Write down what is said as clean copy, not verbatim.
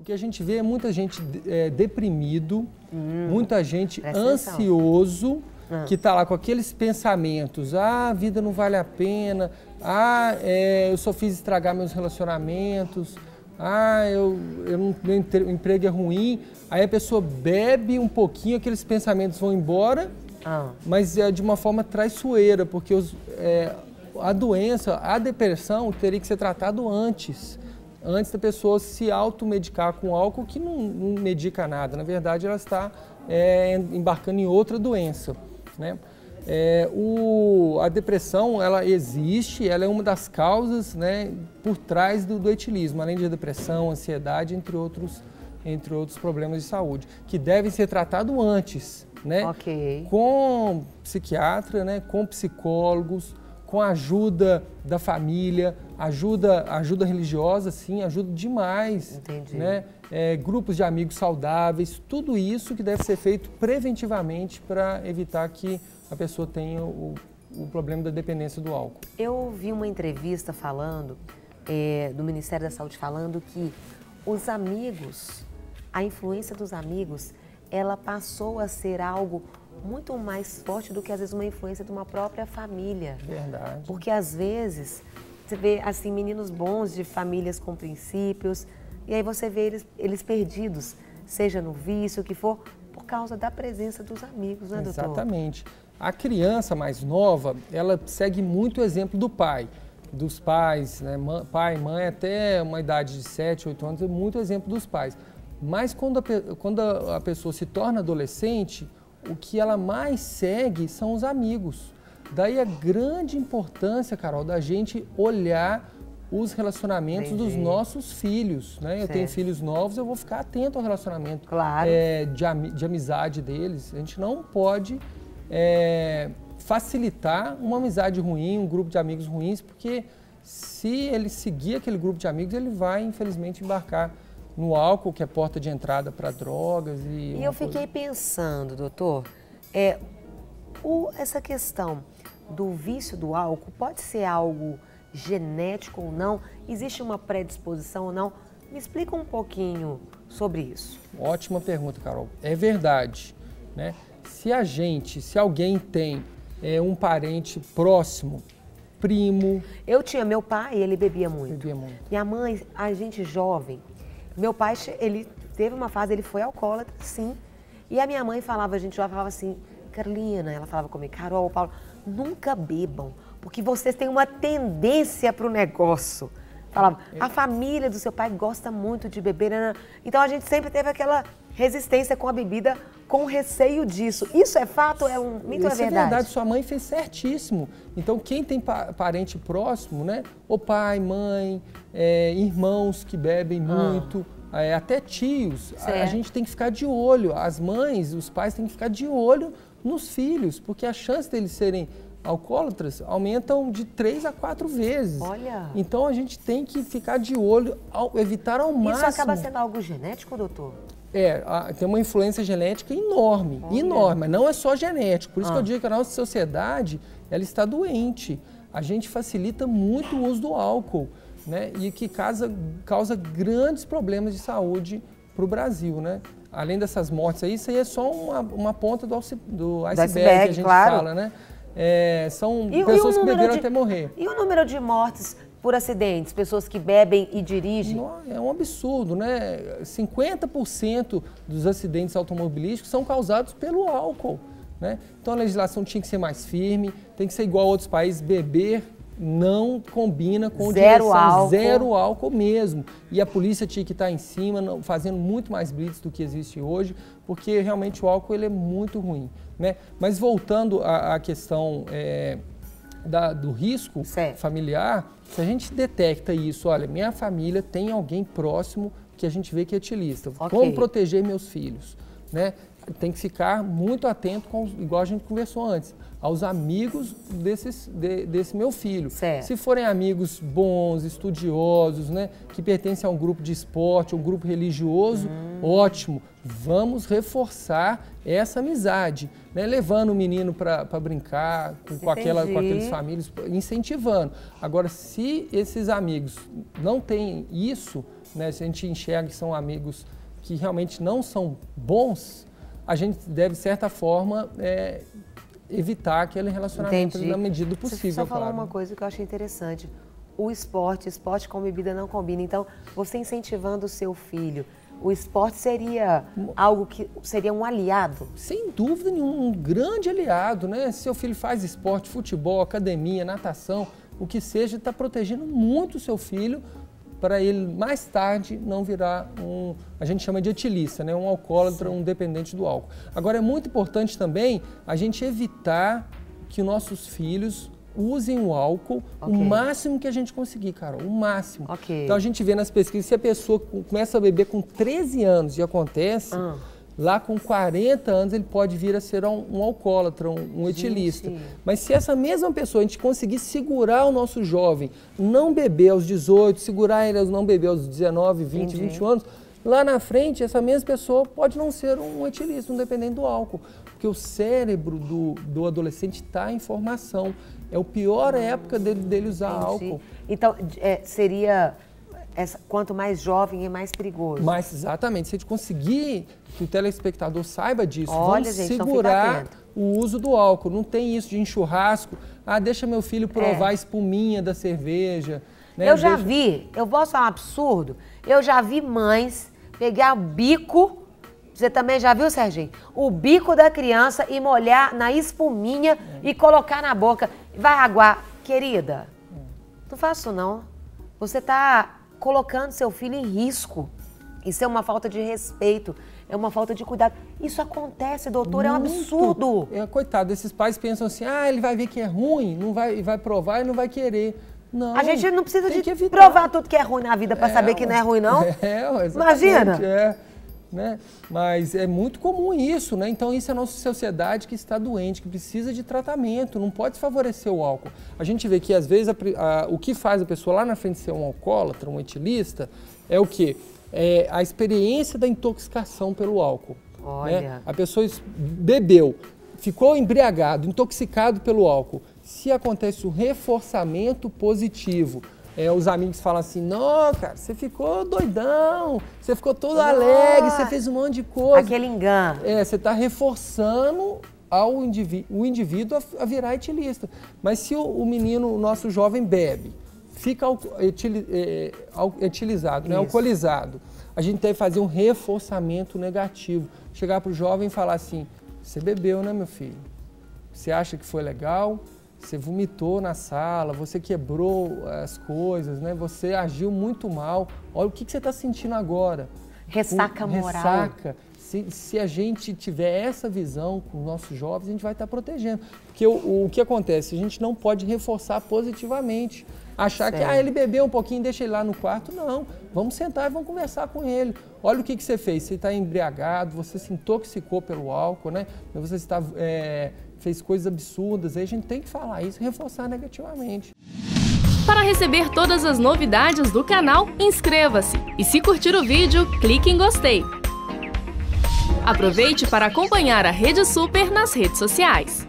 O que a gente vê é muita gente deprimido, muita gente ansioso, que está lá com aqueles pensamentos, a vida não vale a pena, eu só fiz estragar meus relacionamentos, meu emprego é ruim. Aí a pessoa bebe um pouquinho, aqueles pensamentos vão embora, mas é de uma forma traiçoeira, porque a doença, a depressão teria que ser tratado antes da pessoa se automedicar com álcool, que não medica nada. Na verdade, ela está embarcando em outra doença, né? A depressão, ela existe, ela é uma das causas, né, por trás do etilismo, além de depressão, ansiedade, entre outros problemas de saúde, que devem ser tratados antes, né? Com psiquiatra, né, com psicólogos, com a ajuda da família, ajuda religiosa, sim, ajuda demais. Entendi. Né? Grupos de amigos saudáveis, tudo isso que deve ser feito preventivamente para evitar que a pessoa tenha o problema da dependência do álcool. Eu vi uma entrevista falando, do Ministério da Saúde, falando que os amigos, a influência dos amigos, ela passou a ser algo muito mais forte do que, às vezes, uma influência de uma própria família. Verdade. Porque, às vezes, você vê, assim, meninos bons de famílias com princípios, e aí você vê eles perdidos, seja no vício, o que for, por causa da presença dos amigos, né, doutor? Exatamente. A criança mais nova, ela segue muito o exemplo do pai, dos pais, né? Pai, mãe, até uma idade de 7, 8 anos, é muito exemplo dos pais. Mas quando a pessoa se torna adolescente, o que ela mais segue são os amigos. Daí a grande importância, Carol, da gente olhar os relacionamentos dos nossos filhos, né? Eu tenho filhos novos, eu vou ficar atento ao relacionamento de amizade deles. A gente não pode facilitar uma amizade ruim, um grupo de amigos ruins, porque se ele seguir aquele grupo de amigos, ele vai, infelizmente, embarcar no álcool, que é porta de entrada para drogas. E eu fiquei pensando, doutor, essa questão do vício do álcool pode ser algo genético ou não? Existe uma predisposição ou não? Me explica um pouquinho sobre isso. Ótima pergunta, Carol. É verdade, né? Se alguém tem um parente próximo, primo... Eu tinha meu pai, ele bebia muito. Bebia muito. Minha mãe, a gente jovem, meu pai, ele teve uma fase, ele foi alcoólatra, sim. E a minha mãe falava, a gente já falava assim, Carolina, ela falava comigo, Carol, Paulo, nunca bebam, porque vocês têm uma tendência para o negócio. Falava, a família do seu pai gosta muito de beber, né? Então a gente sempre teve aquela resistência com a bebida, com receio disso. Isso é fato? É um mito ou é verdade? Isso é verdade, sua mãe fez certíssimo. Então quem tem parente próximo, né? O pai, mãe, irmãos que bebem muito, até tios, a gente tem que ficar de olho. As mães, os pais têm que ficar de olho nos filhos, porque a chance deles serem alcoólatras aumentam de 3 a 4 vezes. Olha! Então a gente tem que ficar de olho, evitar ao máximo. Isso acaba sendo algo genético, doutor? Tem uma influência genética enorme, enorme, mas não é só genético. Por isso que eu digo que a nossa sociedade, ela está doente. A gente facilita muito o uso do álcool, né? E que causa grandes problemas de saúde para o Brasil, né? Além dessas mortes aí, isso aí é só uma ponta do iceberg que a gente fala, né? São pessoas que beberam até morrer. E o número de mortes por acidentes, pessoas que bebem e dirigem? É um absurdo, né? 50% dos acidentes automobilísticos são causados pelo álcool, né? Então a legislação tinha que ser mais firme, tem que ser igual a outros países, beber não combina com zero álcool mesmo. E a polícia tinha que estar em cima, fazendo muito mais blitz do que existe hoje, porque realmente o álcool ele é muito ruim, né? Mas voltando à questão do risco familiar, se a gente detecta isso, olha, minha família tem alguém próximo que a gente vê que é etilista, como proteger meus filhos, né? tem que ficar muito atento, igual a gente conversou antes, aos amigos desse meu filho. Certo. Se forem amigos bons, estudiosos, né, que pertencem a um grupo de esporte, um grupo religioso, ótimo. Vamos reforçar essa amizade, né, levando o menino para brincar com aqueles famílias, incentivando. Agora, se esses amigos não têm isso, né, se a gente enxerga que são amigos que realmente não são bons, a gente deve, de certa forma, evitar aquele relacionamento na medida do possível. Você só falou uma coisa que eu achei interessante. O esporte com bebida não combina. Então, você incentivando o seu filho, o esporte seria algo que seria um aliado? Sem dúvida nenhuma, um grande aliado, né? Se seu filho faz esporte, futebol, academia, natação, o que seja, está protegendo muito o seu filho para ele mais tarde não virar a gente chama de etilista, né? Um alcoólatra, um dependente do álcool. Agora é muito importante também a gente evitar que nossos filhos usem o álcool o máximo que a gente conseguir, Carol, o máximo. Então a gente vê nas pesquisas, se a pessoa começa a beber com 13 anos e acontece, lá com 40 anos ele pode vir a ser um alcoólatra, um etilista. Mas se essa mesma pessoa, a gente conseguir segurar o nosso jovem, não beber aos 18, segurar ele a não beber aos 19, 20, 21 anos, lá na frente essa mesma pessoa pode não ser um etilista, um dependente do álcool. Porque o cérebro do adolescente está em formação. É a pior época dele usar álcool. Então, seria... quanto mais jovem é mais perigoso. Mas exatamente, se a gente conseguir que o telespectador saiba disso, vamos segurar o uso do álcool. Não tem isso de em churrasco, deixa meu filho provar a espuminha da cerveja. Né? Eu já vi, eu posso falar um absurdo, eu já vi mães pegar o bico, você também já viu, Serginho? O bico da criança e molhar na espuminha e colocar na boca. Vai aguar. Querida, não faço isso não. Você está colocando seu filho em risco. Isso é uma falta de respeito, é uma falta de cuidado. Isso acontece, doutor, é um absurdo. Coitado, esses pais pensam assim, ele vai ver que é ruim, não vai provar e não vai querer. Não, a gente não precisa de provar tudo que é ruim na vida para saber que não é ruim, não. Imagina. Né? Mas é muito comum isso, né? Então isso é a nossa sociedade que está doente, que precisa de tratamento, não pode favorecer o álcool. A gente vê que às vezes o que faz a pessoa lá na frente ser um alcoólatra, um etilista, é o quê? É a experiência da intoxicação pelo álcool. Olha. Né? A pessoa bebeu, ficou embriagado, intoxicado pelo álcool. Se acontece um reforçamento positivo, os amigos falam assim, não, cara, você ficou doidão, você ficou todo alegre, você fez um monte de coisa. Aquele engano. Você está reforçando o indivíduo a virar etilista. Mas se o menino, o nosso jovem, bebe, fica etilizado, né, alcoolizado, a gente deve fazer um reforçamento negativo. Chegar para o jovem e falar assim, você bebeu, né, meu filho? Você acha que foi legal? Você vomitou na sala, você quebrou as coisas, né? Você agiu muito mal. Olha o que você está sentindo agora. Ressaca moral. Ressaca. Se a gente tiver essa visão com os nossos jovens, a gente vai estar protegendo. Porque o que acontece? A gente não pode reforçar positivamente. Achar que ele bebeu um pouquinho, deixa ele lá no quarto. Não, vamos sentar e vamos conversar com ele. Olha o que você fez. Você está embriagado, você se intoxicou pelo álcool, né? Você está... fez coisas absurdas, aí a gente tem que falar isso e reforçar negativamente. Para receber todas as novidades do canal, inscreva-se e se curtir o vídeo, clique em gostei. Aproveite para acompanhar a Rede Super nas redes sociais.